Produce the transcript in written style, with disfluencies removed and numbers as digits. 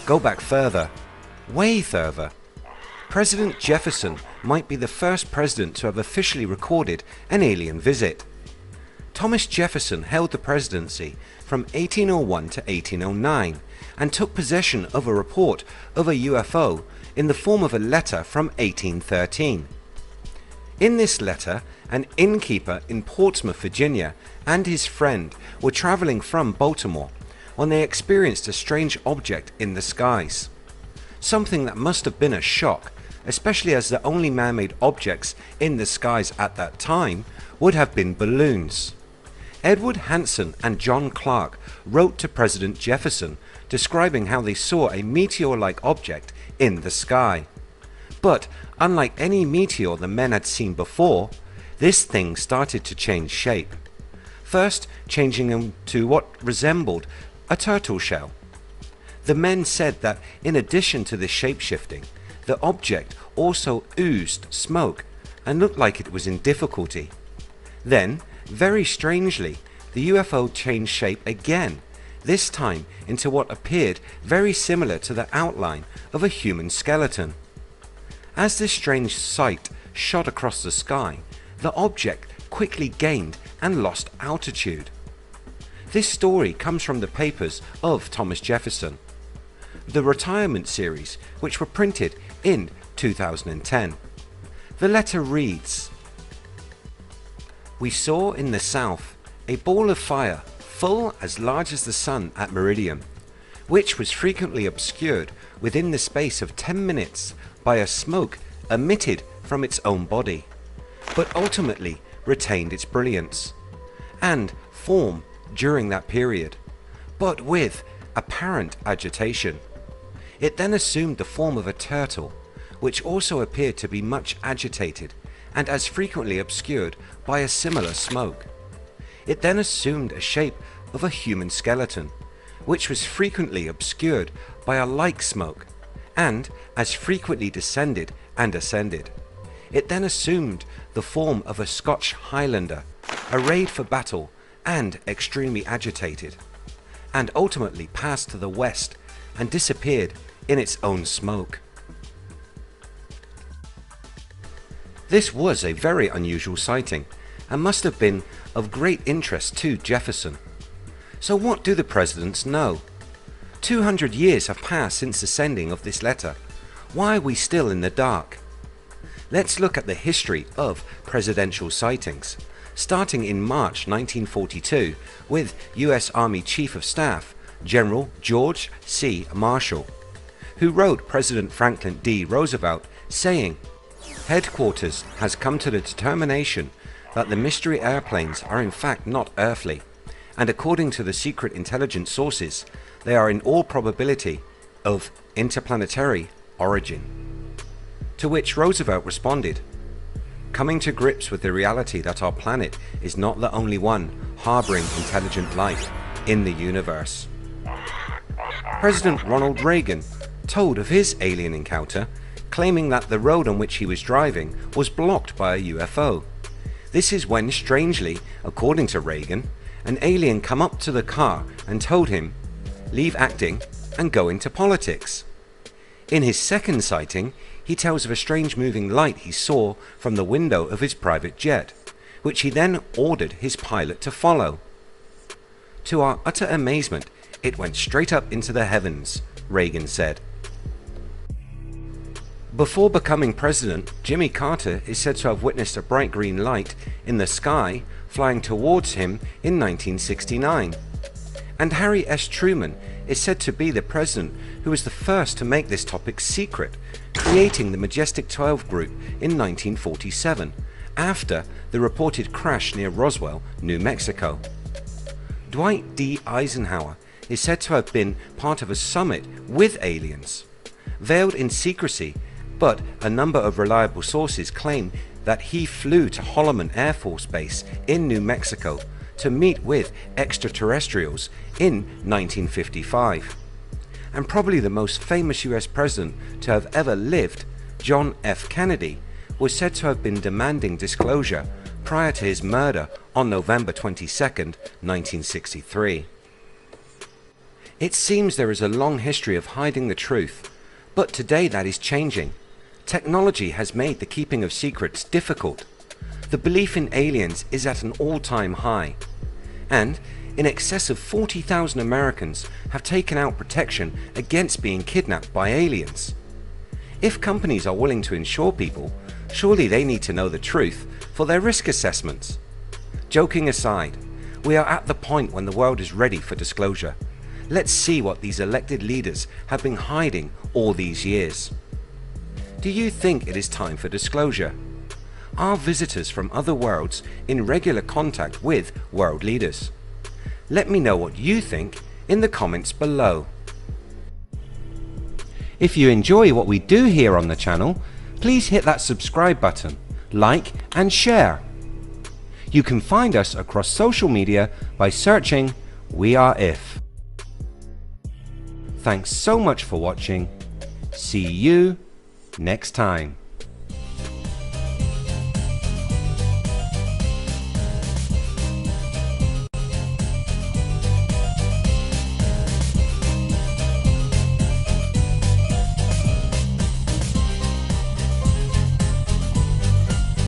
go back further, way further. President Jefferson might be the first president to have officially recorded an alien visit. Thomas Jefferson held the presidency from 1801 to 1809 and took possession of a report of a UFO in the form of a letter from 1813. In this letter, an innkeeper in Portsmouth, Virginia, and his friend were traveling from Baltimore when they experienced a strange object in the skies. Something that must have been a shock, especially as the only man-made objects in the skies at that time would have been balloons. Edward Hanson and John Clark wrote to President Jefferson describing how they saw a meteor-like object in the sky. But unlike any meteor the men had seen before, this thing started to change shape. First changing into what resembled a turtle shell. The men said that in addition to this shape-shifting, the object also oozed smoke and looked like it was in difficulty. Then, very strangely, the UFO changed shape again, this time into what appeared very similar to the outline of a human skeleton. As this strange sight shot across the sky, the object quickly gained and lost altitude. This story comes from the papers of Thomas Jefferson, the Retirement series, which were printed in 2010. The letter reads, "We saw in the south a ball of fire full as large as the sun at meridian, which was frequently obscured within the space of 10 minutes by a smoke emitted from its own body, but ultimately retained its brilliance and form during that period, but with apparent agitation. It then assumed the form of a turtle, which also appeared to be much agitated and as frequently obscured by a similar smoke. It then assumed a shape of a human skeleton, which was frequently obscured by a like smoke, and as frequently descended and ascended. It then assumed the form of a Scotch Highlander, arrayed for battle and extremely agitated, and ultimately passed to the west and disappeared in its own smoke." This was a very unusual sighting and must have been of great interest to Jefferson. So what do the presidents know? 200 years have passed since the sending of this letter. Why are we still in the dark? Let's look at the history of presidential sightings, starting in March 1942 with US Army Chief of Staff General George C. Marshall, who wrote President Franklin D. Roosevelt saying, "Headquarters has come to the determination that the mystery airplanes are in fact not earthly, and according to the secret intelligence sources, they are in all probability of interplanetary origin." To which Roosevelt responded, "Coming to grips with the reality that our planet is not the only one harboring intelligent life in the universe." President Ronald Reagan told of his alien encounter, claiming that the road on which he was driving was blocked by a UFO. This is when, strangely, according to Reagan, an alien come up to the car and told him, "Leave acting and go into politics." In his second sighting, he tells of a strange moving light he saw from the window of his private jet, which he then ordered his pilot to follow. "To our utter amazement, it went straight up into the heavens," Reagan said. Before becoming president, Jimmy Carter is said to have witnessed a bright green light in the sky flying towards him in 1969. And Harry S. Truman is said to be the president who was the first to make this topic secret, creating the Majestic 12 group in 1947, after the reported crash near Roswell, New Mexico. Dwight D. Eisenhower is said to have been part of a summit with aliens. Veiled in secrecy, but a number of reliable sources claim that he flew to Holloman Air Force Base in New Mexico to meet with extraterrestrials in 1955. And probably the most famous US president to have ever lived, John F. Kennedy, was said to have been demanding disclosure prior to his murder on November 22, 1963. It seems there is a long history of hiding the truth, but today that is changing. Technology has made the keeping of secrets difficult. The belief in aliens is at an all-time high, and in excess of 40,000 Americans have taken out protection against being kidnapped by aliens. If companies are willing to insure people, surely they need to know the truth for their risk assessments. Joking aside, we are at the point when the world is ready for disclosure. Let's see what these elected leaders have been hiding all these years. Do you think it is time for disclosure? Are visitors from other worlds in regular contact with world leaders? Let me know what you think in the comments below. If you enjoy what we do here on the channel, please hit that subscribe button, like and share. You can find us across social media by searching We Are If. Thanks so much for watching. See you next time.